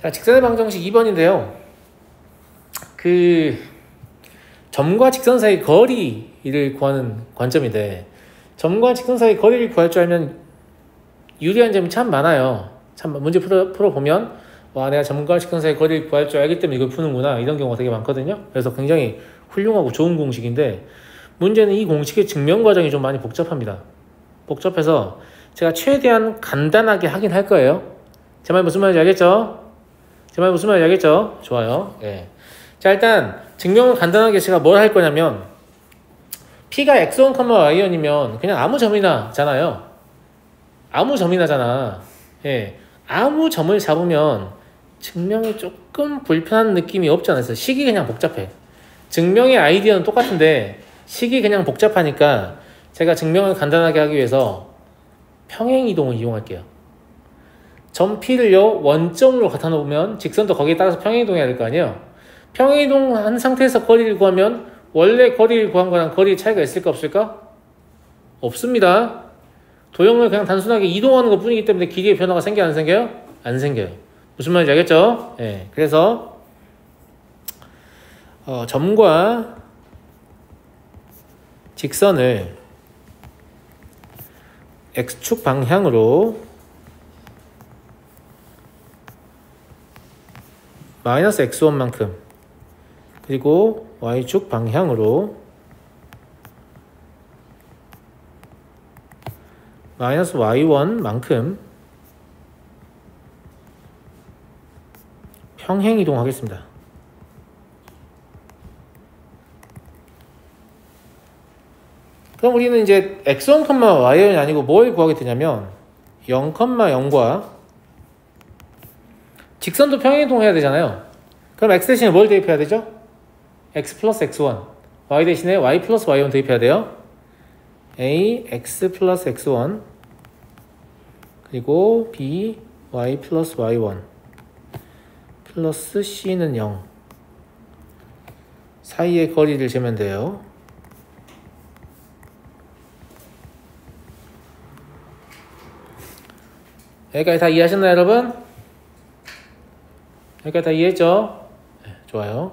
자, 직선의 방정식 2번인데요. 그 점과 직선 사이 거리를 구하는 관점인데, 점과 직선 사이 거리를 구할 줄 알면 유리한 점이 참 많아요. 참 문제 풀어보면 와, 내가 점과 직선 사이 거리를 구할 줄 알기 때문에 이걸 푸는구나, 이런 경우가 되게 많거든요. 그래서 굉장히 훌륭하고 좋은 공식인데, 문제는 이 공식의 증명 과정이 좀 많이 복잡합니다. 복잡해서 제가 최대한 간단하게 하긴 할 거예요. 제 말 무슨 말인지 알겠죠? 제 말 무슨 말인지 알겠죠? 좋아요. 예. 자, 일단 증명을 간단하게 제가 뭘 할 거냐면, P가 x1, y1이면 그냥 아무 점이나 잖아요. 아무 점이나 잖아. 예. 아무 점을 잡으면 증명이 조금 불편한 느낌이 없지 않아요. 식이 그냥 복잡해. 증명의 아이디어는 똑같은데 식이 그냥 복잡하니까 제가 증명을 간단하게 하기 위해서 평행이동을 이용할게요. 점 P를요, 원점으로 갖다 놓으면 직선도 거기에 따라서 평행이동해야 될 거 아니에요. 평행이동한 상태에서 거리를 구하면 원래 거리를 구한 거랑 거리의 차이가 있을까 없을까? 없습니다. 도형을 그냥 단순하게 이동하는 것 뿐이기 때문에 길이의 변화가 생겨요, 안 생겨요? 안 생겨요. 무슨 말인지 알겠죠? 예. 그래서 점과 직선을 x축 방향으로 마이너스 x1만큼, 그리고 y축 방향으로 마이너스 y1만큼 평행 이동하겠습니다. 그럼 우리는 이제 x1, y1이 아니고 뭘 구하게 되냐면 0, 0과 직선도 평행이동해야 되잖아요. 그럼 x 대신에 뭘 대입해야 되죠? x 플러스 x1, y 대신에 y 플러스 y1 대입해야 돼요. a, x 플러스 x1, 그리고 b, y 플러스 y1 플러스 c는 0. 사이의 거리를 재면 돼요. 여기까지 다 이해하셨나요, 여러분? 여기까지 다 이해했죠? 네, 좋아요.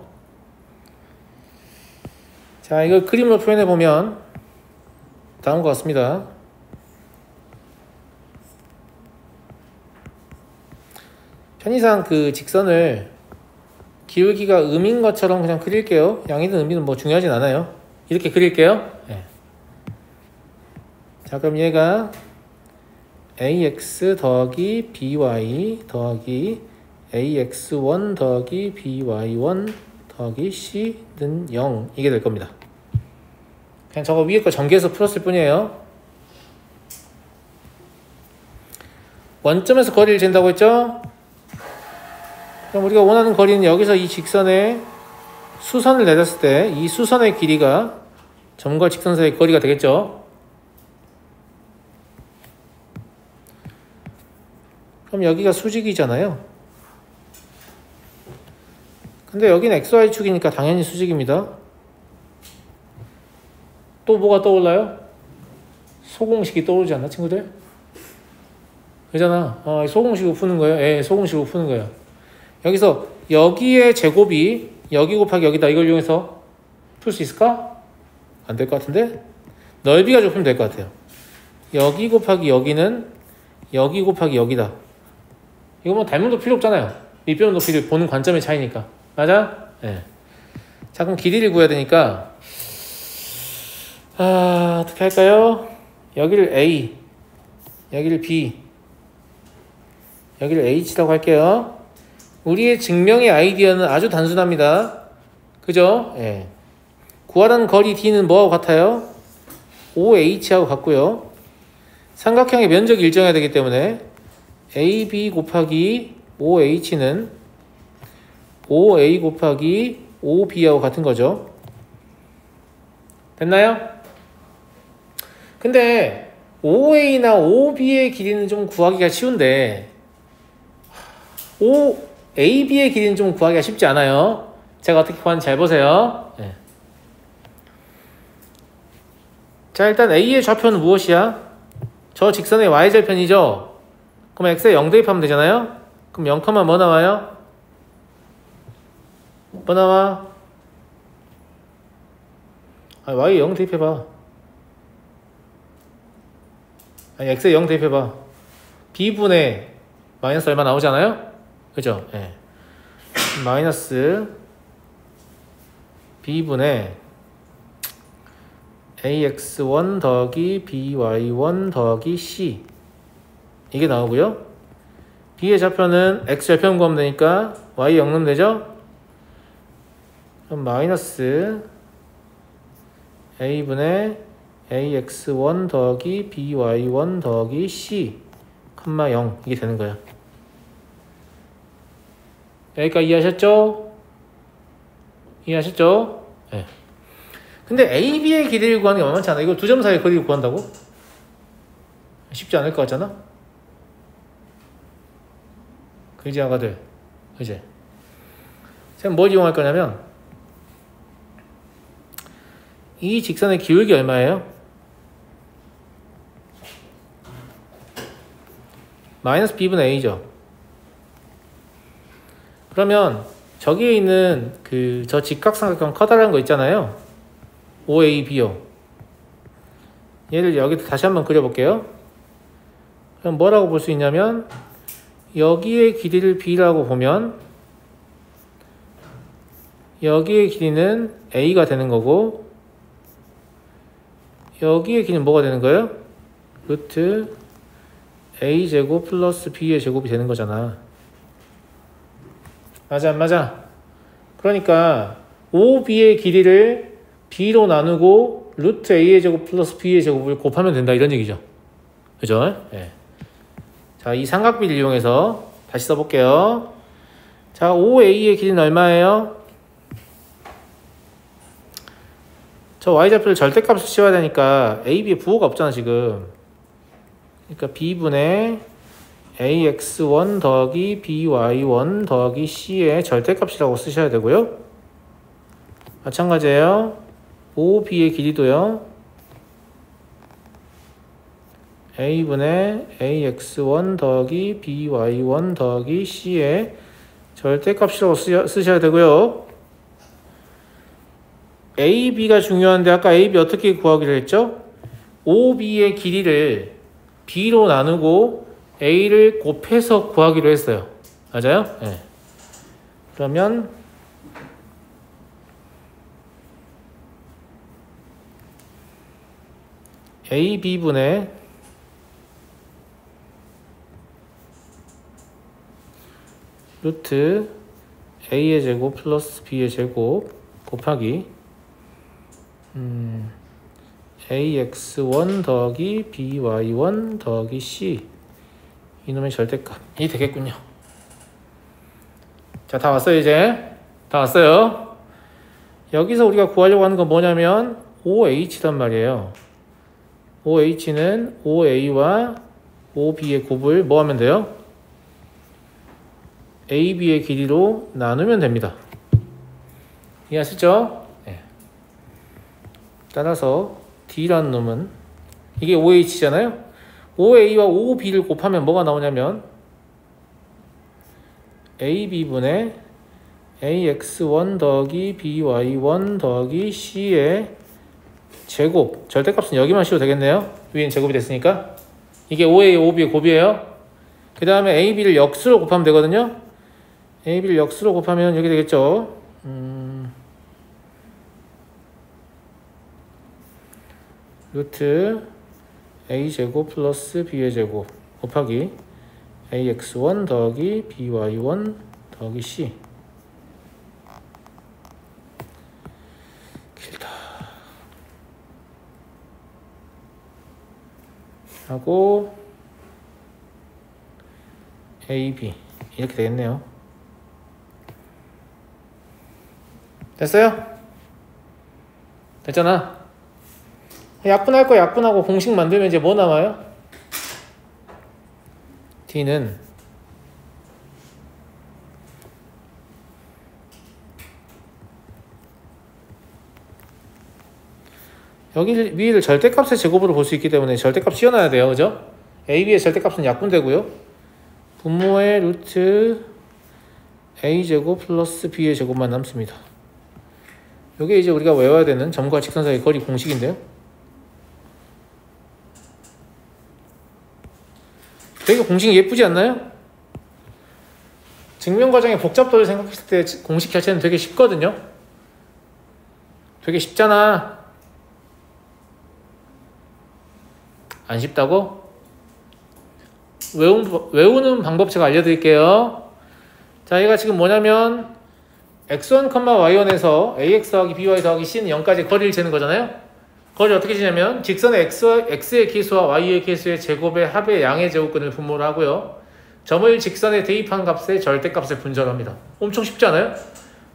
자, 이걸 그림으로 표현해 보면 다음과 같습니다. 편의상 그 직선을 기울기가 음인 것처럼 그냥 그릴게요. 양이든 음이든 뭐 중요하진 않아요. 이렇게 그릴게요. 네. 자, 그럼 얘가 ax 더하기 by 더하기 ax1 더하기 by1 더하기 c는 0, 이게 될 겁니다. 그냥 저거 위에 거 전개해서 풀었을 뿐이에요. 원점에서 거리를 잰다고 했죠? 그럼 우리가 원하는 거리는 여기서 이 직선에 수선을 내렸을 때 이 수선의 길이가 점과 직선 사이의 거리가 되겠죠? 그럼 여기가 수직이잖아요. 근데 여기는 XY축이니까 당연히 수직입니다. 또 뭐가 떠올라요? 소공식이 떠오르지 않나, 친구들? 그러잖아. 소공식으로 푸는 거예요. 예, 소공식으로 푸는 거예요. 여기서 여기의 제곱이 여기 곱하기 여기다, 이걸 이용해서 풀 수 있을까? 안 될 것 같은데? 넓이가 좁히면 될 것 같아요. 여기 곱하기 여기는 여기 곱하기 여기다. 이거 뭐 닮음도 필요 없잖아요. 밑변 높이를 보는 관점의 차이니까. 맞아? 네. 자, 그럼 길이를 구해야 되니까 어떻게 할까요? 여기를 A, 여기를 B, 여기를 H라고 할게요. 우리의 증명의 아이디어는 아주 단순합니다. 그죠? 예. 구하라는 거리 D는 뭐하고 같아요? OH하고 같고요. 삼각형의 면적이 일정해야 되기 때문에 AB 곱하기 OH는 OA 곱하기 OB하고 같은 거죠. 됐나요? 근데 OA나 OB의 길이는 좀 구하기가 쉬운데 OAB의 길이는 좀 구하기가 쉽지 않아요. 제가 어떻게 구하는지 잘 보세요. 네. 자, 일단 A의 좌표는 무엇이야? 저 직선의 y절편이죠? 그럼 x에 0 대입하면 되잖아요? 그럼 0, 뭐 나와요? 뭐 나와? y에 0 대입해봐. x에 0 대입해봐. b분의 마이너스 얼마 나오잖아요? 그죠? 예. 마이너스 b분의 ax1 더하기 by1 더하기 c 이게 나오고요. b의 좌표는 x 좌표는 구하면 되니까 y 0 넣으면 되죠? 그럼 마이너스 a분의 ax1 더하기 by1 더하기 c, 0 이게 되는 거야. 여기까지 이해하셨죠? 이해하셨죠? 네. 근데 AB의 길이를 구하는 게 만만치 않아. 이거 두 점 사이의 거리를 구한다고? 쉽지 않을 것 같잖아? 그지, 아가들? 그지? 지금 뭘 이용할 거냐면, 이 직선의 기울기 얼마예요? 마이너스 b분의 a죠. 그러면 저기에 있는 저 직각삼각형 커다란 거 있잖아요. OAB요. 얘를 여기 다시 한번 그려볼게요. 그럼 뭐라고 볼 수 있냐면 여기의 길이를 b라고 보면 여기의 길이는 a가 되는 거고 여기의 길이는 뭐가 되는 거예요? 루트 a제곱 플러스 b의 제곱이 되는 거잖아. 맞아 안 맞아? 그러니까 OB의 길이를 b로 나누고 루트 a의 제곱 플러스 b의 제곱을 곱하면 된다 이런 얘기죠. 그죠? 네. 자, 이 삼각비를 이용해서 다시 써볼게요. 자, OA의 길이는 얼마예요? 저 y좌표를 절대값으로 씌워야 되니까 AB에 부호가 없잖아 지금. 그러니까 b분의 ax1 더하기 by1 더하기 c의 절대값이라고 쓰셔야 되고요. 마찬가지예요. OB의 길이도요. a분의 ax1 더하기 by1 더하기 c의 절대값이라고 쓰셔야 되고요. AB가 중요한데 아까 AB 어떻게 구하기로 했죠? OB의 길이를 B로 나누고 A를 곱해서 구하기로 했어요. 맞아요? 네. 그러면 AB분의 루트 A의 제곱 플러스 B의 제곱 곱하기 ax1 더하기 by1 더하기 c 이놈의 절대값이 되겠군요. 자, 다 왔어요 이제. 다 왔어요. 여기서 우리가 구하려고 하는 건 뭐냐면 OH란 말이에요. OH는 OA와 OB의 곱을 뭐 하면 돼요? AB의 길이로 나누면 됩니다. 이해하시죠? 네. 따라서 D라는 놈은 이게 OH잖아요. OA와 OB를 곱하면 뭐가 나오냐면 AB분의 AX1 더하기 BY1 더하기 C의 제곱, 절대값은 여기만 씌워도 되겠네요. 위엔 제곱이 됐으니까. 이게 OA, OB의 곱이에요. 그 다음에 AB를 역수로 곱하면 되거든요. AB를 역수로 곱하면 여기 되겠죠. 루트 a제곱 플러스 b의 제곱 곱하기 ax1 더하기 by1 더하기 c. 길다 하고 ab 이렇게 되겠네요. 됐어요? 됐잖아. 약분할 거 약분하고 공식 만들면 이제 뭐 나와요? D는 여기 위를 절대값의 제곱으로 볼 수 있기 때문에 절대값 씌워놔야 돼요. 그죠? AB의 절대값은 약분되고요. 분모의 루트 a제곱 플러스 b의 제곱만 남습니다. 이게 이제 우리가 외워야 되는 점과 직선 사이의 거리 공식인데요. 되게 공식 예쁘지 않나요? 증명 과정의 복잡도를 생각했을 때 공식 자체는 되게 쉽거든요. 되게 쉽잖아. 안 쉽다고? 외우는 방법 제가 알려드릴게요. 자, 얘가 지금 뭐냐면 x1, y1에서 ax 더하기 by 더하기 c는 0까지 거리를 재는 거잖아요. 거리를 어떻게 재냐면 직선의 x의 계수와 y의 계수의 제곱의 합의 양의 제곱근을 분모를 하고요. 점을 직선에 대입한 값의 절대값을 분절합니다. 엄청 쉽지 않아요?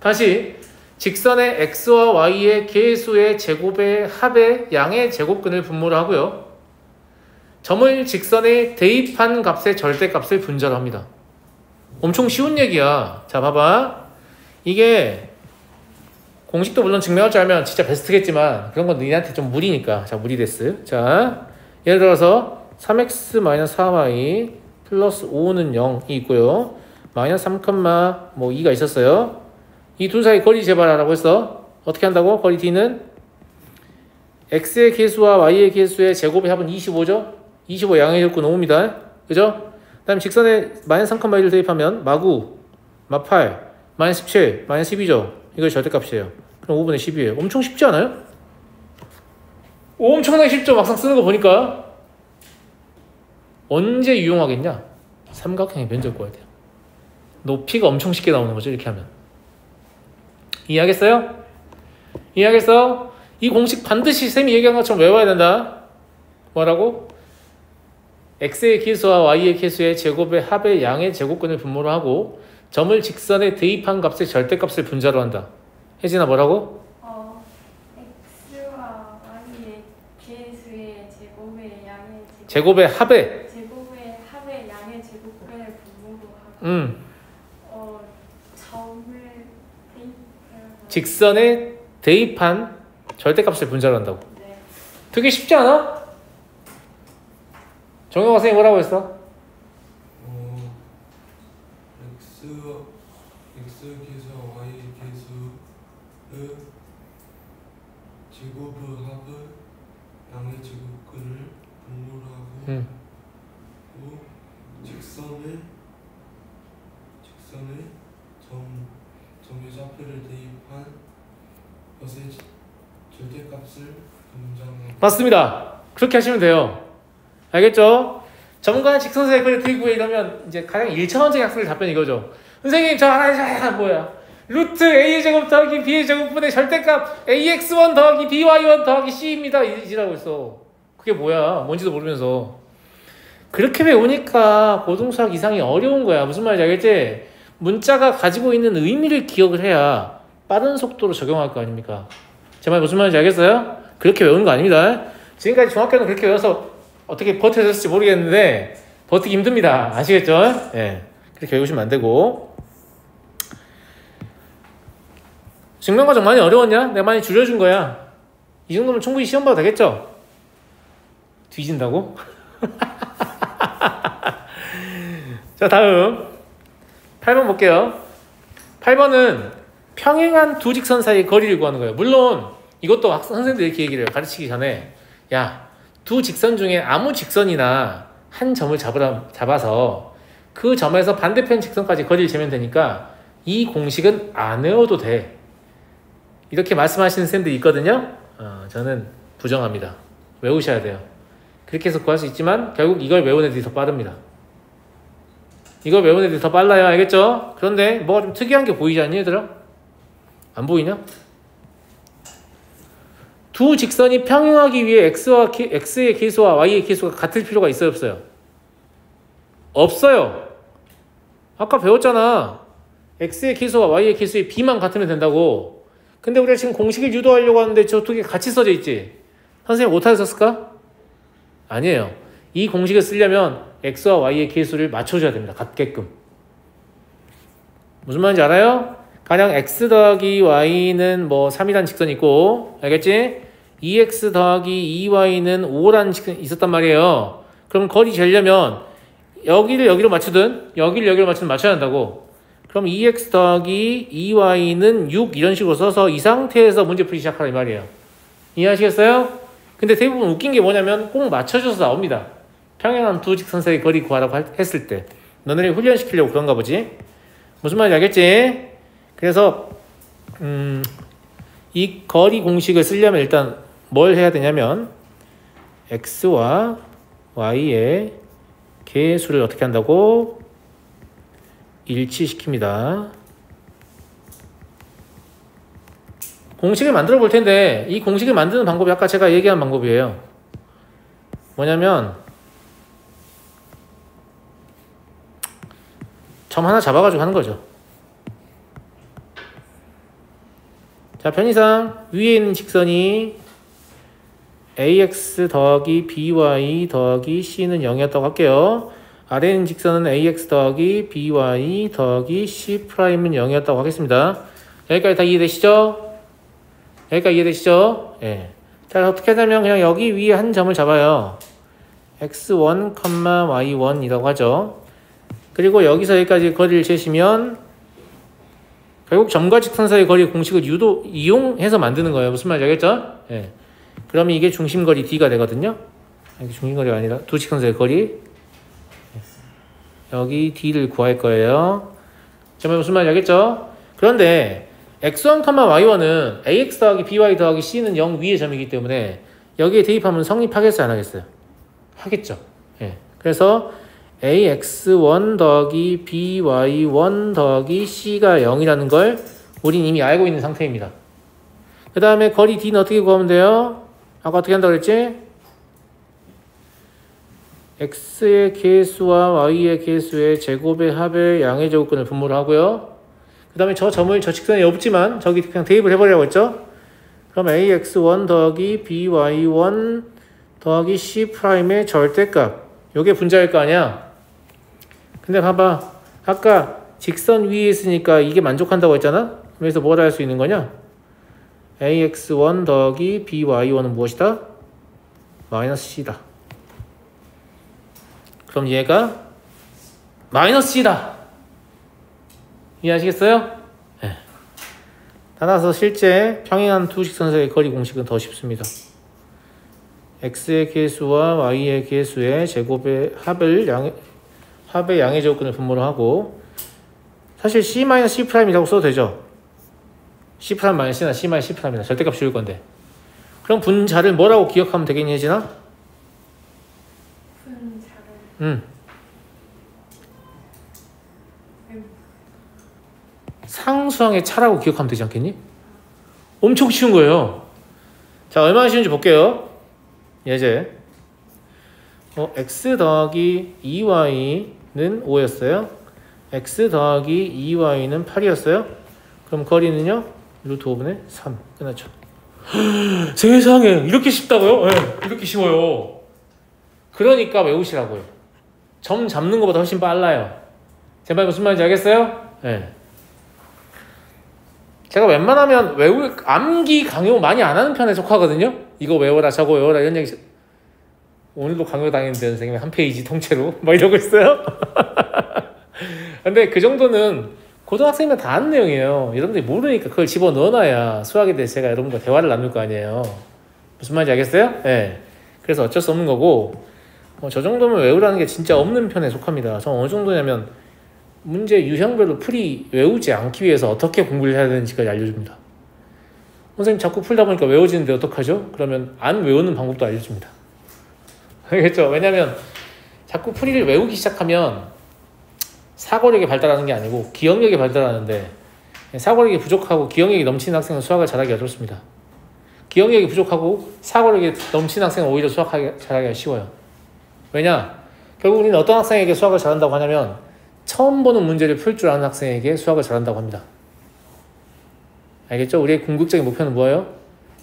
다시 직선의 x와 y의 계수의 제곱의 합의 양의 제곱근을 분모를 하고요. 점을 직선에 대입한 값의 절대값을 분절합니다. 엄청 쉬운 얘기야. 자, 봐봐. 이게 공식도 물론 증명할 줄 알면 진짜 베스트겠지만 그런 건 너희한테 좀 무리니까. 자, 무리됐어요. 자, 예를 들어서 3x-4y 플러스 5는 0이 있고요. 마이너스 3,2가 있었어요. 이 둘 사이 거리 재발하라고 했어. 어떻게 한다고? 거리 d는 x의 계수와 y의 계수의 제곱의 합은 25죠? 25 양의 제곱근 5입니다. 그죠? 그 다음에 직선에 마이너스 3,1을 대입하면 마구, 마8, 마이너스 17, 마이너스 12죠? 이거 절대값이에요. 그럼 5분의 10이에요. 엄청 쉽지 않아요? 엄청나게 쉽죠? 막상 쓰는 거 보니까. 언제 유용하겠냐? 삼각형의 면적 구해야 돼요. 높이가 엄청 쉽게 나오는 거죠, 이렇게 하면. 이해하겠어요? 이해하겠어? 이 공식 반드시 쌤이 얘기한 것처럼 외워야 된다. 뭐라고? x의 계수와 y의 계수의 제곱의 합의 양의 제곱근을 분모로 하고 점을 직선에 대입한 값의 절대값을 분자로 한다. 혜진아 뭐라고? x와 y의 계수의 제곱의 양의 제곱의 합의 양의 제곱근을 분모로 하고 점을 직선에 대입한 절대값을 분자로 한다고. 네. 되게 쉽지 않아? 정영아 선생님 뭐라고 했어? x 계수와 y 계수의 제곱의 합의 양의 제곱근을 분모로 하고 직선에 점의 좌표를 대입한 것의 절대값을 분장해. 맞습니다. 그렇게 하시면 돼요. 알겠죠? 점과 직선 사이의 거리를 그리고 이러면 이제 가장 1차원적인 학습의 답변이 이거죠. 선생님 저 하나 뭐야? 루트 a의 제곱 더하기 b의 제곱분의 절대값 ax1 더하기 by1 더하기 c입니다. 이라고 했어. 그게 뭐야? 뭔지도 모르면서. 그렇게 외우니까 고등수학 이상이 어려운 거야. 무슨 말인지 알겠지? 문자가 가지고 있는 의미를 기억을 해야 빠른 속도로 적용할 거 아닙니까? 제 말 무슨 말인지 알겠어요? 그렇게 외우는 거 아닙니다. 지금까지 중학교는 그렇게 외워서 어떻게 버텨졌을지 모르겠는데 버티기 힘듭니다. 아시겠죠? 예. 그렇게 외우시면 안 되고. 증명 과정 많이 어려웠냐? 내가 많이 줄여준 거야. 이 정도면 충분히 시험 봐도 되겠죠? 뒤진다고? 자, 다음 8번 볼게요. 8번은 평행한 두 직선 사이의 거리를 구하는 거예요. 물론 이것도 선생님들이 이렇게 얘기를 해요. 가르치기 전에 야, 두 직선 중에 아무 직선이나 한 점을 잡아서 그 점에서 반대편 직선까지 거리를 재면 되니까 이 공식은 안 외워도 돼. 이렇게 말씀하시는 쌤들이 있거든요. 저는 부정합니다. 외우셔야 돼요. 그렇게 해서 구할 수 있지만 결국 이걸 외우는 애들이 더 빠릅니다. 이걸 외우는 애들이 더 빨라요. 알겠죠? 그런데 뭐가 좀 특이한 게 보이지 않니 얘들아? 안 보이냐? 두 직선이 평행하기 위해 x의 계수와 y의 계수가 같을 필요가 있어요, 없어요? 없어요. 아까 배웠잖아. x의 계수와 y의 계수의 b만 같으면 된다고. 근데 우리가 지금 공식을 유도하려고 하는데 저 두 개 같이 써져 있지? 선생님 오타를 썼을까? 아니에요. 이 공식을 쓰려면 x와 y의 계수를 맞춰줘야 됩니다. 같게끔. 무슨 말인지 알아요? 가령 x 더하기 y는 뭐 3이라는 직선이 있고, 알겠지? 2x 더하기 2y는 5라는 직선이 있었단 말이에요. 그럼 거리 재려면 여기를 여기로 맞추든 여기를 여기로 맞추든 맞춰야 한다고. 그럼 2x 더하기 2y는 6 이런 식으로 써서 이 상태에서 문제 풀기 시작하라 이 말이에요. 이해하시겠어요? 근데 대부분 웃긴 게 뭐냐면 꼭 맞춰줘서 나옵니다. 평행한 두 직선사의 거리 구하라고 했을 때 너네를 훈련시키려고 그런가 보지. 무슨 말인지 알겠지? 그래서 이 거리 공식을 쓰려면 일단 뭘 해야 되냐면 x와 y의 개수를 어떻게 한다고? 일치시킵니다. 공식을 만들어 볼 텐데 이 공식을 만드는 방법이 아까 제가 얘기한 방법이에요. 뭐냐면 점 하나 잡아가지고 하는 거죠. 자, 편의상 위에 있는 직선이 ax 더하기 by 더하기 c는 0이었다고 할게요. 아래에 있는 직선은 ax 더하기 by 더하기 c'은 0이었다고 하겠습니다. 여기까지 다 이해되시죠? 여기까지 이해되시죠? 예. 자, 어떻게 하냐면 그냥 여기 위에 한 점을 잡아요. x1, y1이라고 하죠. 그리고 여기서 여기까지 거리를 재시면 결국 점과 직선 사이의 거리 공식을 이용해서 만드는 거예요. 무슨 말인지 알겠죠? 예. 그러면 이게 중심거리 D가 되거든요. 이게 중심거리가 아니라 두 직선 사이의 거리. 여기 D를 구할 거예요. 정말 무슨 말인지 알겠죠? 그런데 x1, y1은 ax 더하기 by 더하기 c는 0 위의 점이기 때문에 여기에 대입하면 성립하겠어요? 안 하겠어요? 하겠죠. 예. 그래서 ax1 더하기 by1 더하기 c가 0이라는 걸 우린 이미 알고 있는 상태입니다. 그 다음에 거리 D는 어떻게 구하면 돼요? 아까 어떻게 한다고 그랬지? x의 개수와 y의 개수의 제곱의 합의 양의 제곱근을 분모를 하고요. 그 다음에 저 점을 저 직선에 없지만 저기 그냥 대입을 해버리라고 했죠? 그럼 ax1 더하기 by1 더하기 c'의 절대값. 요게 분자일 거 아니야? 근데 봐봐. 아까 직선 위에 있으니까 이게 만족한다고 했잖아? 그래서 뭘 할 수 있는 거냐? ax1 더하기 by1은 무엇이다? 마이너스 c다. 그럼 얘가 마이너스 c다. 이해하시겠어요? 네. 따라서 실제 평행한 두 직선사의 거리 공식은 더 쉽습니다. x의 개수와 y의 개수의 제곱의 합의 양의 제곱근을 분모를 하고 사실 c-c'이라고 써도 되죠. c'-c나 c-c'이나 절대값 지울 건데 그럼 분자를 뭐라고 기억하면 되겠니 혜진아? 분자를 상수항의 차라고 기억하면 되지 않겠니? 엄청 쉬운 거예요. 자, 얼마나 쉬운지 볼게요. 예제 x 더하기 2y는 5였어요. x 더하기 2y는 8이었어요. 그럼 거리는요? 루트 5분의 3 끝났죠. 세상에 이렇게 쉽다고요? 네, 이렇게 쉬워요. 그러니까 외우시라고요. 점 잡는 것보다 훨씬 빨라요. 제 말 무슨 말인지 알겠어요? 네. 제가 웬만하면 암기 강요 많이 안 하는 편에 속하거든요. 이거 외워라 저거 외워라 이런 얘기 오늘도 강요 당했는데 선생님이 한 페이지 통째로 막 이러고 있어요. 근데 그 정도는 고등학생이면 다 아는 내용이에요. 여러분들이 모르니까 그걸 집어넣어놔야 수학에 대해서 제가 여러분과 대화를 나눌 거 아니에요. 무슨 말인지 알겠어요? 네. 그래서 어쩔 수 없는 거고 저 정도면 외우라는 게 진짜 없는 편에 속합니다. 저 어느 정도냐면 문제 유형별로 풀이 외우지 않기 위해서 어떻게 공부를 해야 되는지까지 알려줍니다. 선생님 자꾸 풀다 보니까 외워지는데 어떡하죠? 그러면 안 외우는 방법도 알려줍니다. 알겠죠? 왜냐면 자꾸 풀이를 외우기 시작하면 사고력이 발달하는 게 아니고 기억력이 발달하는데 사고력이 부족하고 기억력이 넘치는 학생은 수학을 잘하기 어렵습니다. 기억력이 부족하고 사고력이 넘치는 학생은 오히려 수학을 잘하기가 쉬워요. 왜냐? 결국 우리는 어떤 학생에게 수학을 잘한다고 하냐면 처음 보는 문제를 풀 줄 아는 학생에게 수학을 잘한다고 합니다. 알겠죠? 우리의 궁극적인 목표는 뭐예요?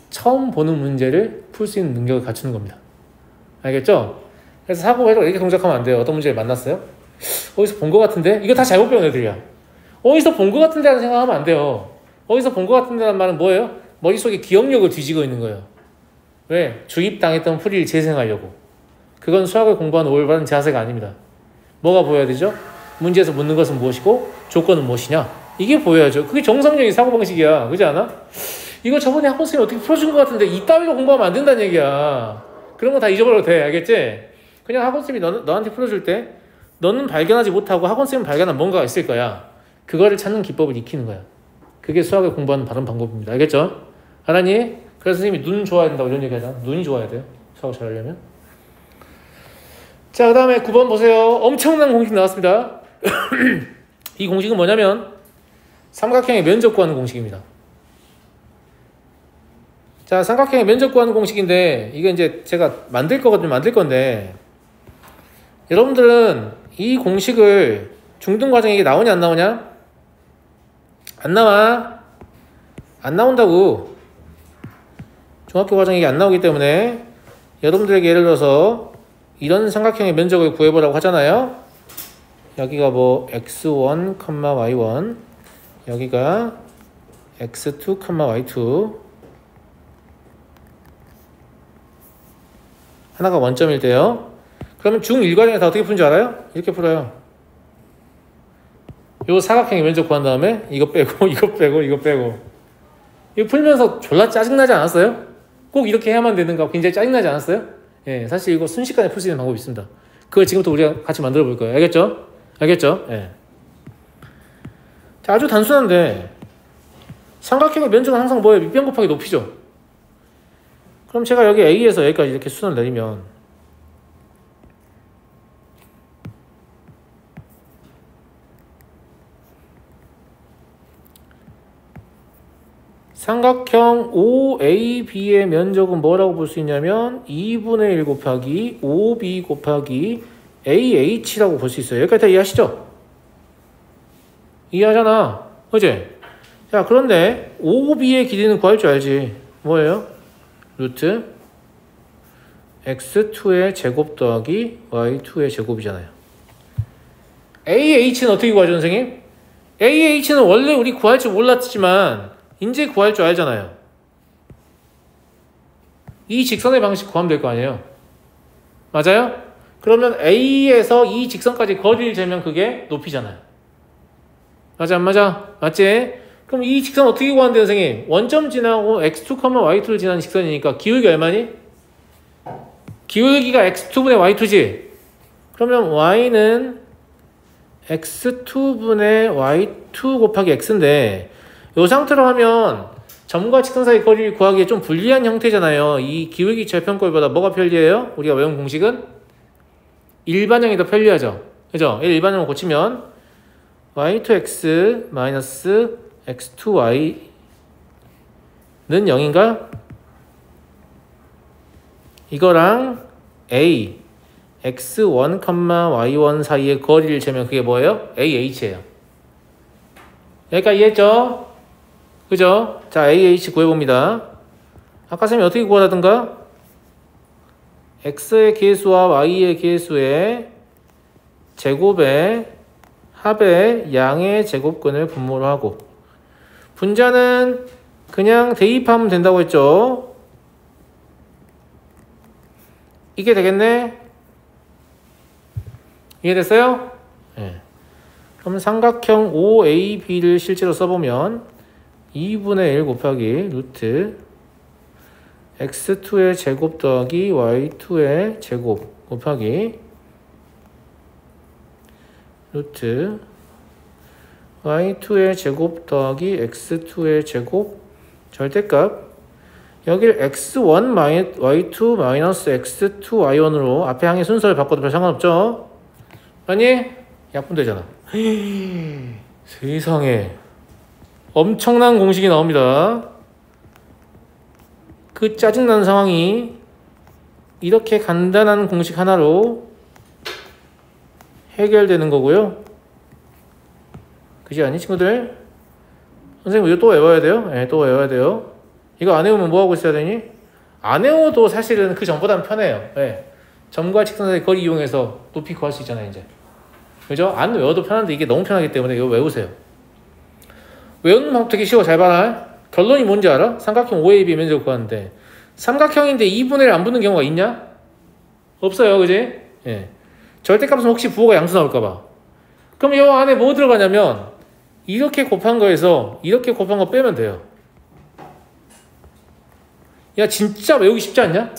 처음 보는 문제를 풀 수 있는 능력을 갖추는 겁니다. 알겠죠? 그래서 사고해도 이렇게 동작하면 안 돼요. 어떤 문제를 만났어요? 어디서 본 것 같은데? 이거 다 잘못 배운 애들이야. 어디서 본 것 같은데 라는 생각하면 안 돼요. 어디서 본 것 같은데 라는 말은 뭐예요? 머릿속에 기억력을 뒤지고 있는 거예요. 왜? 주입당했던 풀이를 재생하려고. 그건 수학을 공부하는 올바른 자세가 아닙니다. 뭐가 보여야 되죠? 문제에서 묻는 것은 무엇이고 조건은 무엇이냐? 이게 보여야죠. 그게 정상적인 사고방식이야. 그렇지 않아? 이거 저번에 학원 선생님이 어떻게 풀어준 것 같은데 이따위로 공부하면 안 된다는 얘기야. 그런 거 다 잊어버려도 돼. 알겠지? 그냥 학원 선생님이 너한테 풀어줄 때 너는 발견하지 못하고 학원 선생님은 발견한 뭔가가 있을 거야. 그거를 찾는 기법을 익히는 거야. 그게 수학을 공부하는 바른 방법입니다. 알겠죠? 알았니? 그래서 선생님이 눈 좋아야 된다고 이런 얘기 하잖아. 눈이 좋아야 돼요. 수학을 잘하려면. 자, 그 다음에 9번 보세요. 엄청난 공식 나왔습니다. 이 공식은 뭐냐면 삼각형의 면적 구하는 공식입니다. 자, 삼각형의 면적 구하는 공식인데 이게 이제 제가 만들 건데 여러분들은 이 공식을 중등 과정에 이게 나오냐 안 나오냐? 안 나와. 안 나온다고. 중학교 과정에 이게 안 나오기 때문에 여러분들에게 예를 들어서 이런 삼각형의 면적을 구해보라고 하잖아요. 여기가 뭐 x1, y1 여기가 x2, y2 하나가 원점일 때요. 그러면 중1과정에서 어떻게 푸는 줄 알아요? 이렇게 풀어요. 요 사각형의 면적 구한 다음에 이거 빼고 이거 빼고 이거 빼고 이거 풀면서 졸라 짜증나지 않았어요? 꼭 이렇게 해야만 되는가 굉장히 짜증나지 않았어요? 예, 사실 이거 순식간에 풀 수 있는 방법이 있습니다. 그걸 지금부터 우리가 같이 만들어 볼 거예요. 알겠죠? 알겠죠? 예. 자, 아주 단순한데 삼각형의 면적은 항상 뭐예요? 밑변 곱하기 높이죠. 그럼 제가 여기 A에서 여기까지 이렇게 수선을 내리면 삼각형 OAB의 면적은 뭐라고 볼 수 있냐면 2분의 1 곱하기 5B 곱하기 AH라고 볼 수 있어요. 여기까지 다 이해하시죠? 이해하잖아. 그치? 자, 그런데 OB의 길이는 구할 줄 알지. 뭐예요? 루트 x2의 제곱 더하기 y2의 제곱이잖아요. AH는 어떻게 구하죠, 선생님? AH는 원래 우리 구할 줄 몰랐지만 이제 구할 줄 알잖아요. 이 직선의 방식 구하면 될 거 아니에요. 맞아요? 그러면 A에서 이 직선까지 거리를 재면 그게 높이잖아요. 맞아 안 맞아? 맞지? 그럼 이 직선 어떻게 구하는데요, 선생님? 원점 지나고 x2, y2를 지나는 직선이니까 기울기 얼마니? 기울기가 x2분의 y2지? 그러면 y는 x2분의 y2 곱하기 x인데 이 상태로 하면 점과 직선 사이 거리를 구하기에 좀 불리한 형태잖아요. 이 기울기 절편꼴보다 뭐가 편리해요? 우리가 외운 공식은 일반형이 더 편리하죠. 그죠? 일반형을 고치면 y2x 마이너스 x2y는 0인가? 이거랑 a x1, y1 사이의 거리를 재면 그게 뭐예요? ah예요. 여기까지 이해했죠? 그죠? 자, AH 구해봅니다. 아까 선생님이 어떻게 구하라던가? X의 계수와 Y의 계수의 제곱에 합의 양의 제곱근을 분모로 하고 분자는 그냥 대입하면 된다고 했죠? 이게 되겠네? 이해됐어요? 네. 그럼 삼각형 OAB를 실제로 써보면 2분의 1 곱하기 루트 x2의 제곱 더하기 y2의 제곱 곱하기 루트 y2의 제곱 더하기 x2의 제곱 절대값 여기를 x1 y2 마이너스 x2 y1으로 앞에 항의 순서를 바꿔도 별 상관없죠? 아니? 약분되잖아. 세상에 엄청난 공식이 나옵니다. 그 짜증나는 상황이 이렇게 간단한 공식 하나로 해결되는 거고요. 그지 않니 친구들? 선생님 이거 또 외워야 돼요? 네, 또 외워야 돼요. 이거 안 외우면 뭐하고 있어야 되니? 안 외워도 사실은 그 전보다는 편해요. 네. 점과 직선 사이 거리 이용해서 높이 구할 수 있잖아요 이제. 그죠? 안 외워도 편한데 이게 너무 편하기 때문에 이거 외우세요. 외우는 방법 되게 쉬워. 잘 봐라. 결론이 뭔지 알아? 삼각형 OAB 면적 구하는데 삼각형인데 2분의 1 안 붙는 경우가 있냐? 없어요. 그지? 예. 절대값은 혹시 부호가 양수 나올까봐. 그럼 이 안에 뭐 들어가냐면 이렇게 곱한 거에서 이렇게 곱한 거 빼면 돼요. 야, 진짜 외우기 쉽지 않냐?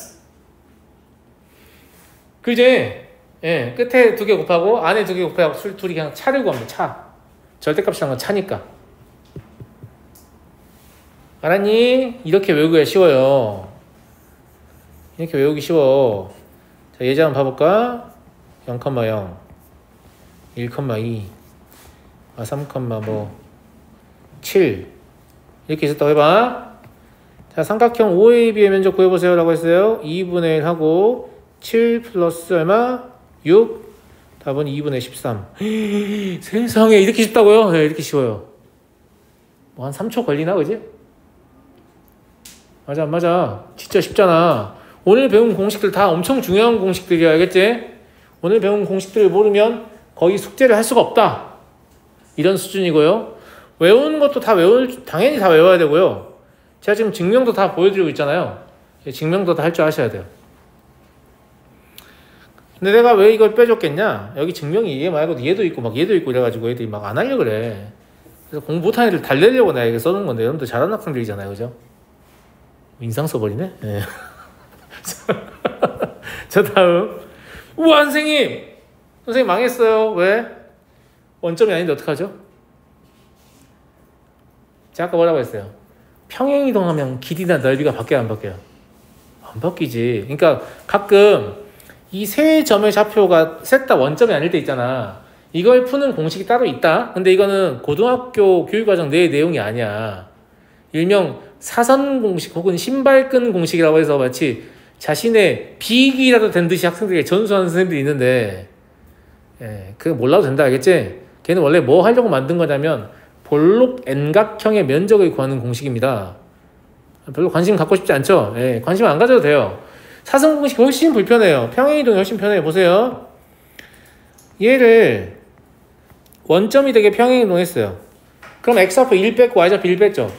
그지? 예, 끝에 2개 곱하고 안에 2개 곱하고 둘이 그냥 차를 구하면 차. 절대값이란 건 차니까. 알았니? 이렇게 외우기가 쉬워요. 이렇게 외우기 쉬워. 자, 예제 한번 봐볼까? 0,0, 1,2, 3,7 이렇게 있었다고 해봐. 자, 삼각형 OAB의 면적 구해보세요 라고 했어요. 2분의 1 하고 7 플러스 얼마? 6. 답은 2분의 13. 세상에, 이렇게 쉽다고요? 네, 이렇게 쉬워요. 뭐 한 3초 걸리나, 그지? 맞아, 안 맞아. 진짜 쉽잖아. 오늘 배운 공식들 다 엄청 중요한 공식들이야, 알겠지? 오늘 배운 공식들을 모르면 거의 숙제를 할 수가 없다. 이런 수준이고요. 외우는 것도 당연히 다 외워야 되고요. 제가 지금 증명도 다 보여드리고 있잖아요. 증명도 다 할 줄 아셔야 돼요. 근데 내가 왜 이걸 빼줬겠냐? 여기 증명이 얘 말고도 얘도 있고 막 얘도 있고 이래가지고 애들이 막 안 하려고 그래. 그래서 공부 못하는 애들 달래려고 내가 이거 써놓은 건데, 여러분들 잘하는 학생들이잖아요, 그죠? 인상 써버리네? 네. 저 다음. 우와, 선생님! 선생님 망했어요. 왜? 원점이 아닌데 어떡하죠? 제가 아까 뭐라고 했어요? 평행이동하면 길이나 넓이가 바뀌어요, 안 바뀌어요? 안 바뀌지. 그러니까 가끔 이 세 점의 좌표가 셋 다 원점이 아닐 때 있잖아. 이걸 푸는 공식이 따로 있다. 근데 이거는 고등학교 교육과정 내의 내용이 아니야. 일명 사선 공식 혹은 신발끈 공식이라고 해서 마치 자신의 비익이라도 된 듯이 학생들에게 전수하는 선생님들이 있는데, 예, 그거 몰라도 된다, 알겠지? 걔는 원래 뭐 하려고 만든 거냐면 볼록 N각형의 면적을 구하는 공식입니다. 별로 관심 갖고 싶지 않죠? 예, 관심 안 가져도 돼요. 사선 공식이 훨씬 불편해요. 평행이동이 훨씬 편해요. 보세요. 얘를 원점이 되게 평행이동했어요. 그럼 x좌표 1 뺐고 y좌표 1 뺐죠.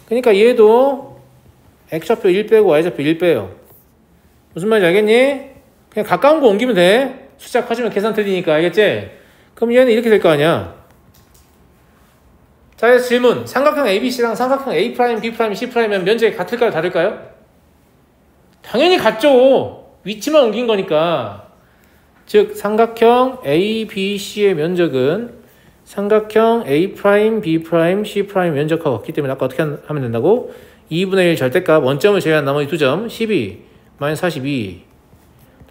그러니까 얘도 x좌표 1 빼고 y좌표 1 빼요. 무슨 말인지 알겠니? 그냥 가까운 거 옮기면 돼. 숫자 커지면 계산 틀리니까, 알겠지? 그럼 얘는 이렇게 될 거 아니야. 자, 그래서 질문. 삼각형 ABC랑 삼각형 A', B', C'면 면적이 같을까요? 다를까요? 당연히 같죠. 위치만 옮긴 거니까. 즉 삼각형 ABC의 면적은 삼각형 A', B', C' 면적하고 같기 때문에 아까 어떻게 하면 된다고? 2분의 1 절대값 원점을 제외한 나머지 2점 12 마이너스 42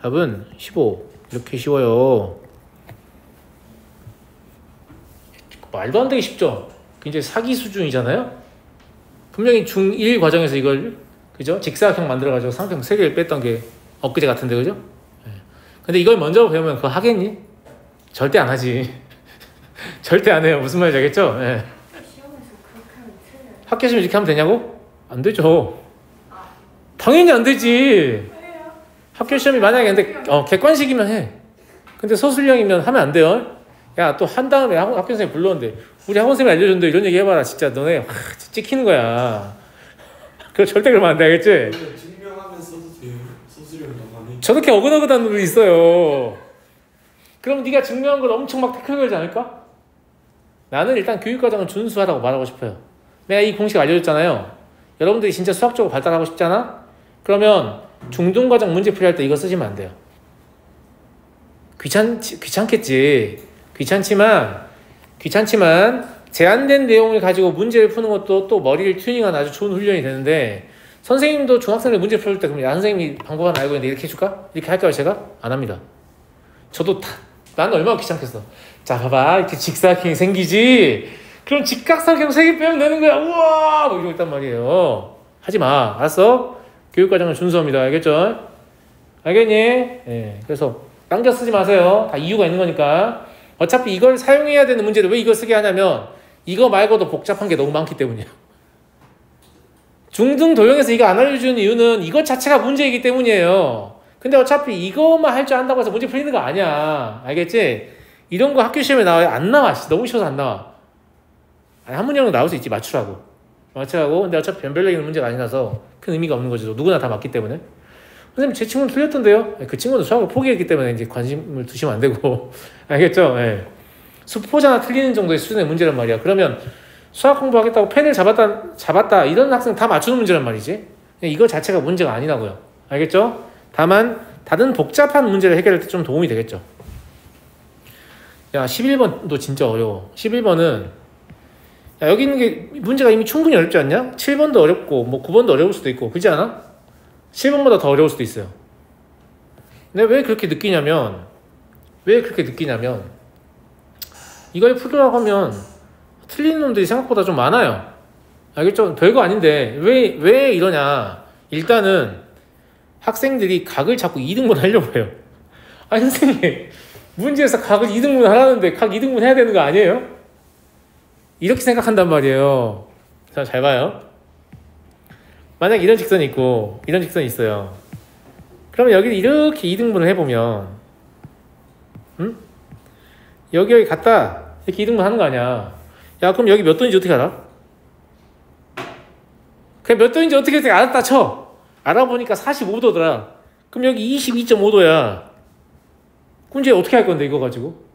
답은 15. 이렇게 쉬워요. 말도 안 되게 쉽죠? 굉장히 사기 수준이잖아요? 분명히 중1 과정에서 이걸, 그죠? 직사각형 만들어가지고 삼각형 3개를 뺐던 게 엊그제 같은데, 그죠? 네. 근데 이걸 먼저 배우면 그거 하겠니? 절대 안 하지. 절대 안 해요. 무슨 말인지 알겠죠? 네. 시험에서 그렇게 하면 틀려요. 학교 시험 이렇게 하면 되냐고? 안 되죠. 당연히 안 되지. 왜요? 학교 시험이 만약에 근데 객관식이면 해. 근데 서술형이면 하면 안 돼요. 야, 또 한 다음에 학교 선생님 불렀는데 우리 학원 선생님이 알려줬는데 이런 얘기 해봐라. 진짜 너네 찍히는 거야. 그거 절대 그러면 안 돼, 알겠지? 증명하면 써도 돼요. 서술형 나가네. 저렇게 어긋어긋한 놈이 있어요. 그럼 네가 증명한 걸 엄청 막 태클 걸지 않을까? 나는 일단 교육과정은 준수하다고 말하고 싶어요. 내가 이 공식 알려줬잖아요. 여러분들이 진짜 수학적으로 발달하고 싶잖아? 그러면 중등과정 문제풀이 할 때 이거 쓰시면 안 돼요. 귀찮겠지. 귀찮지만 제한된 내용을 가지고 문제를 푸는 것도 또 머리를 튜닝하는 아주 좋은 훈련이 되는데, 선생님도 중학생들 문제 풀 때 그럼 야, 선생님이 방법 하나 알고 있는데 이렇게 해줄까? 이렇게 할까요? 제가? 안 합니다. 저도 나는 얼마나 귀찮겠어. 자, 봐봐. 이렇게 직사각형이 생기지? 그럼 직각삼각형 3개 빼면 되는 거야. 우와! 뭐 이러고 있단 말이에요. 하지 마. 알았어? 교육과정은 준수합니다. 알겠죠? 알겠니? 예. 그래서 당겨 쓰지 마세요. 다 이유가 있는 거니까. 어차피 이걸 사용해야 되는 문제를 왜 이걸 쓰게 하냐면 이거 말고도 복잡한 게 너무 많기 때문이에요. 중등 도형에서 이거 안 알려주는 이유는 이것 자체가 문제이기 때문이에요. 근데 어차피 이것만 할 줄 안다고 해서 문제 풀리는 거 아니야. 알겠지? 이런 거 학교 시험에 나와요? 안 나와. 너무 쉬워서 안 나와. 아니, 한 문제는 나올 수 있지. 맞추라고. 근데 어차피 변별력 있는 문제가 아니라서 큰 의미가 없는 거죠. 누구나 다 맞기 때문에. 선생님, 제 친구는 틀렸던데요? 그 친구는 수학을 포기했기 때문에 이제 관심을 두시면 안 되고. 알겠죠? 네. 수포자나 틀리는 정도의 수준의 문제란 말이야. 그러면 수학 공부하겠다고 펜을 잡았다 이런 학생 다 맞추는 문제란 말이지. 이거 자체가 문제가 아니라고요. 알겠죠? 다만 다른 복잡한 문제를 해결할 때 좀 도움이 되겠죠. 야, 11번도 진짜 어려워. 11번은 야, 여기 있는 게 문제가 이미 충분히 어렵지 않냐? 7번도 어렵고 뭐 9번도 어려울 수도 있고 그렇지 않아? 7번보다 더 어려울 수도 있어요. 근데 왜 그렇게 느끼냐면 이걸 풀으라고 하면 틀리는 놈들이 생각보다 좀 많아요. 알겠죠? 별거 아닌데 왜 이러냐. 일단은 학생들이 각을 자꾸 2등분 하려고 해요. 아니 선생님 문제에서 각을 2등분 하라는데 각 2등분 해야 되는 거 아니에요? 이렇게 생각한단 말이에요. 자, 잘 봐요. 만약 이런 직선이 있고 이런 직선이 있어요. 그러면 여기를 이렇게 2등분을 해보면 여기 갔다 이렇게 2등분 하는 거 아니야. 야, 그럼 여기 몇 도인지 어떻게 알아? 그냥 몇 도인지 어떻게 알았다 쳐. 알아보니까 45도더라. 그럼 여기 22.5도야. 그럼 이제 어떻게 할 건데 이거 가지고?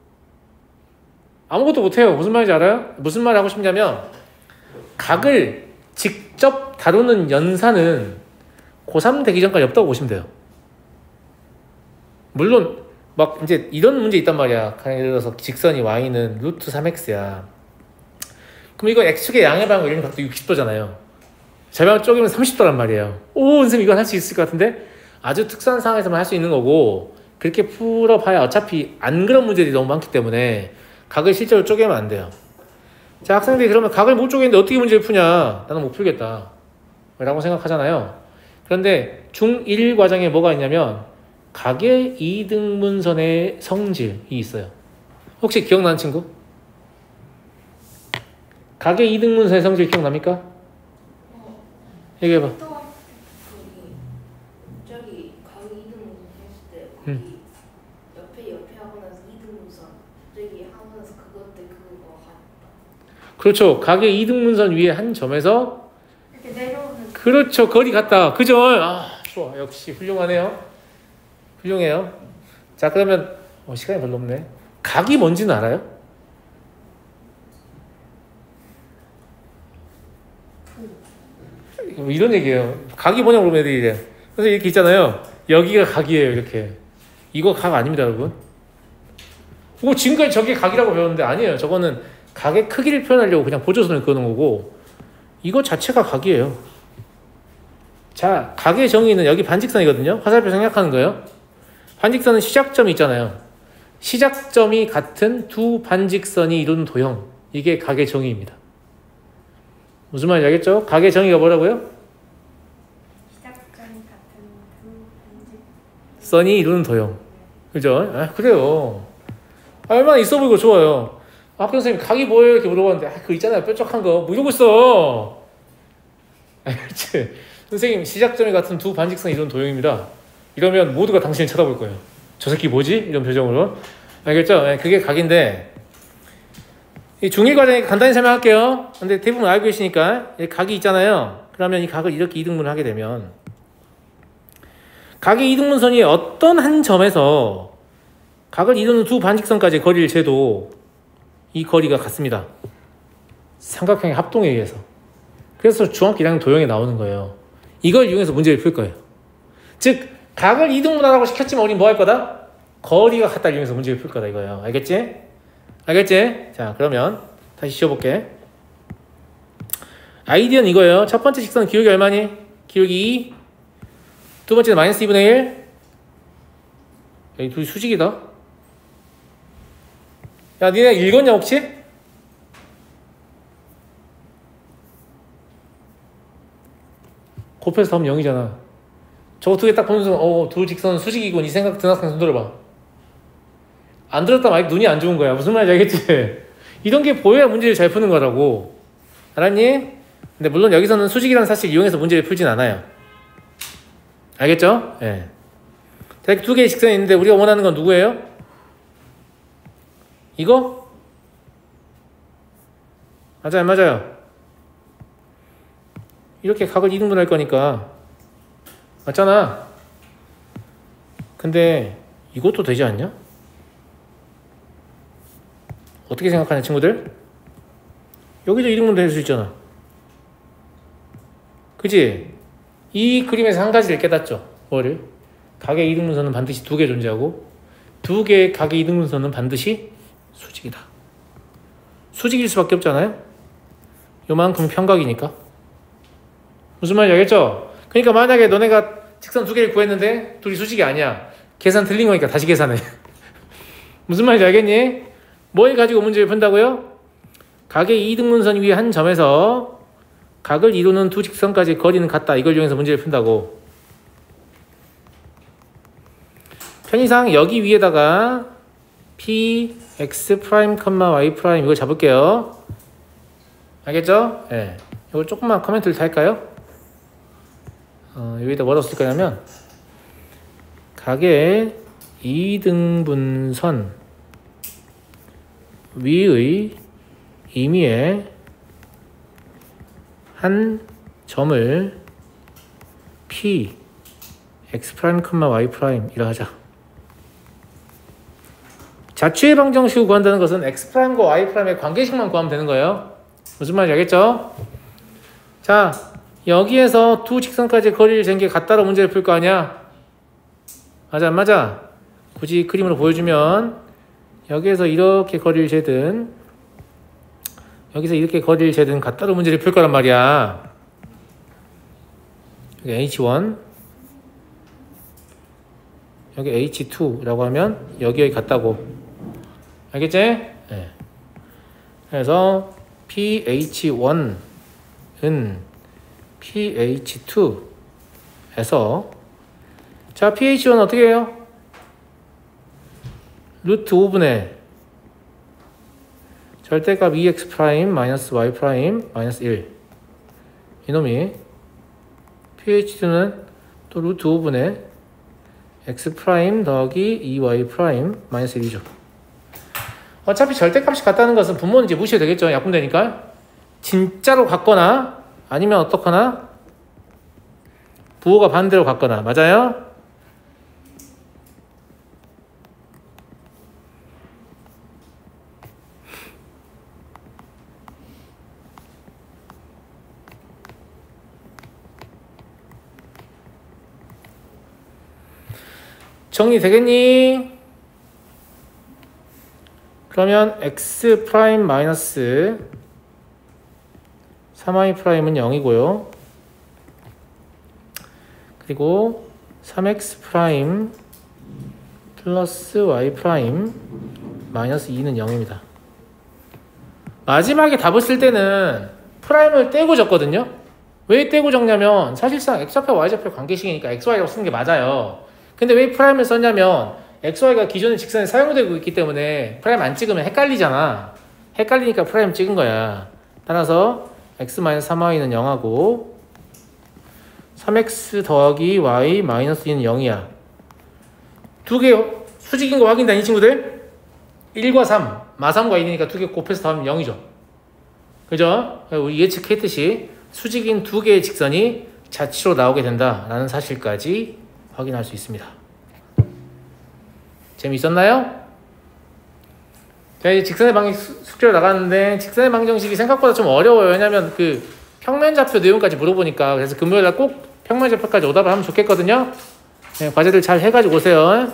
아무것도 못해요. 무슨 말인지 알아요? 무슨 말 하고 싶냐면 각을 직접 다루는 연산은 고3 되기 전까지 없다고 보시면 돼요. 물론 막 이제 이런 문제 있단 말이야. 예를 들어서 직선이 y는 루트 3x야. 그럼 이거 x축의 양의 방향 이런 각도 60도잖아요. 절방 쪼개면 30도란 말이에요. 오, 선생님 이건 할 수 있을 것 같은데? 아주 특수한 상황에서만 할 수 있는 거고 그렇게 풀어봐야 어차피 안 그런 문제들이 너무 많기 때문에 각을 실제로 쪼개면 안 돼요. 자, 학생들이 그러면 각을 못 쪼개는데 어떻게 문제를 푸냐? 나는 못 풀겠다 라고 생각하잖아요. 그런데 중1 과정에 뭐가 있냐면 각의 이등분선의 성질이 있어요. 혹시 기억나는 친구? 각의 이등분선의 성질 기억납니까? 얘기해봐. 저기 가위 2등분 했을 때 거기 옆에 하고 나서 2등분선 저기 하고 나서 그것 때 그거 같다. 그렇죠. 각의 이등분선 위에 한 점에서 이렇게 내려오는. 그렇죠. 거리 같다. 그죠? 아, 좋아. 역시 훌륭하네요. 훌륭해요. 자, 그러면 시간이 별로 없네. 각이 뭔지는 알아요? 이런 얘기예요. 각이 뭐냐고 물으면 애들이 이래. 그래서 이렇게 있잖아요. 여기가 각이에요. 이렇게. 이거 각 아닙니다, 여러분. 지금까지 저게 각이라고 배웠는데 아니에요. 저거는 각의 크기를 표현하려고 그냥 보조선을 그어놓은 거고 이거 자체가 각이에요. 자, 각의 정의는 여기 반직선이거든요. 화살표 생략하는 거예요. 반직선은 시작점이 있잖아요. 시작점이 같은 두 반직선이 이루는 도형. 이게 각의 정의입니다. 무슨 말인지 알겠죠? 각의 정의가 뭐라고요? 시작점이 같은 두 반직 선이 이루는 도형. 그죠? 아, 그래요. 얼마나 있어 보이고 좋아요. 학교 선생님 각이 뭐예요? 이렇게 물어봤는데 그거 있잖아요. 뾰족한 거. 뭐 이러고 있어. 알겠지? 선생님 시작점이 같은 두 반직선이 이루는 도형입니다. 이러면 모두가 당신을 쳐다볼 거예요. 저 새끼 뭐지? 이런 표정으로. 알겠죠? 그게 각인데 이 중1 과정에 간단히 설명할게요. 근데 대부분 알고 계시니까 각이 있잖아요. 그러면 이 각을 이렇게 이등분을 하게 되면 각의 이등분선이 어떤 한 점에서 각을 이루는 두 반직선까지의 거리를 재도 이 거리가 같습니다. 삼각형의 합동에 의해서. 그래서 중학교 1학년 도형에 나오는 거예요. 이걸 이용해서 문제를 풀 거예요. 즉 각을 이등분하라고 시켰지만 우린 뭐 할 거다? 거리가 같다를 이용해서 문제를 풀 거다 이거예요. 알겠지? 알겠지? 자, 그러면 다시 지워볼게. 아이디어는 이거예요. 첫 번째 직선 기울기 얼마니? 기울기 2. 두 번째는 마이너스 2분의 1. 여기 둘이 수직이다. 야, 니네 읽었냐 혹시? 곱해서 하면 0이잖아. 저거 두 개 딱 보면서 두 직선은 수직이고 이 생각 든 학생 손 들어봐. 안 들었다 마이크 눈이 안 좋은 거야. 무슨 말인지 알겠지? 이런 게 보여야 문제를 잘 푸는 거라고. 알았니? 근데 물론 여기서는 수직이라는 사실을 이용해서 문제를 풀진 않아요. 알겠죠? 예. 네. 두 개의 직선이 있는데 우리가 원하는 건 누구예요? 이거? 맞아요, 맞아요. 이렇게 각을 이등분할 거니까 맞잖아. 근데 이것도 되지 않냐? 어떻게 생각하냐 친구들? 여기도 이등분도 할 수 있잖아. 그치? 이 그림에서 한 가지를 깨닫죠. 뭐를? 각의 이등분선은 반드시 두 개 존재하고 두 개의 각의 이등분선은 반드시 수직이다. 수직일 수밖에 없잖아요. 요만큼 평각이니까. 무슨 말인지 알겠죠? 그러니까 만약에 너네가 직선 두 개를 구했는데 둘이 수직이 아니야. 계산 틀린 거니까 다시 계산해. 무슨 말인지 알겠니? 뭘 가지고 문제를 푼다고요? 각의 이등분선 위의 한 점에서 각을 이루는 두 직선까지 거리는 같다. 이걸 이용해서 문제를 푼다고. 편의상 여기 위에다가 p, x 프라임, y 프라임 이걸 잡을게요. 알겠죠? 예. 네. 이걸 조금만 코멘트를 달까요? 여기다 뭐라고 쓸 거냐면 각의 이등분선 위의 임의의 한 점을 p, x 프라임, y 프라임 이라 하자. 자취의 방정식을 구한다는 것은 x 프라임과 y 프라임의 관계식만 구하면 되는 거예요. 무슨 말인지 알겠죠? 자, 여기에서 두 직선까지 거리를 잰 게 같다로 문제를 풀 거 아니야? 맞아 안 맞아? 굳이 그림으로 보여주면 여기에서 이렇게 거리를 재든 여기서 이렇게 거리를 재든 같다로 문제를 풀 거란 말이야. 여기 H1 여기 H2라고 하면 여기 같다고. 알겠지? 네. 그래서 PH1은 PH2에서 자 PH1은 어떻게 해요? 루트 5분의 절대값 EX 프라임 마이너스 Y 프라임 마이너스 1 이놈이 PH2는 또 루트 5분의 X 프라임 더하기 EY 프라임 마이너스 1이죠. 어차피 절대값이 같다는 것은 분모는 이제 무시해도 되겠죠. 약분되니까. 진짜로 같거나 아니면 어떻거나 부호가 반대로 같거나. 맞아요? 정리되겠니? 그러면 x 프라임 마이너스 3y 프라임은 0이고요. 그리고 3x 프라임 플러스 y 프라임 마이너스 2는 0입니다. 마지막에 답을 쓸 때는 프라임을 떼고 적거든요. 왜 떼고 적냐면 사실상 x좌표 y좌표 관계식이니까 xy라고 쓰는 게 맞아요. 근데 왜 프라임을 썼냐면 xy가 기존의 직선에 사용되고 있기 때문에 프라임 안 찍으면 헷갈리잖아. 헷갈리니까 프라임 찍은 거야. 따라서 x-3y는 0하고 3x 더하기 y 마이너스 2는 0이야. 두 개 수직인 거 확인되니 친구들? 1과 3, 마3과 1이니까 두 개 곱해서 더하면 0이죠. 그죠? 우리 예측했듯이 수직인 두 개의 직선이 자치로 나오게 된다라는 사실까지 확인할 수 있습니다. 재미있었나요? 자, 이제 직선의 방정식 숙제로 나갔는데 직선의 방정식이 생각보다 좀 어려워요. 왜냐면 그 평면좌표 내용까지 물어보니까. 그래서 금요일날 꼭 평면좌표까지 오답을 하면 좋겠거든요. 네, 과제들 잘 해가지고 오세요.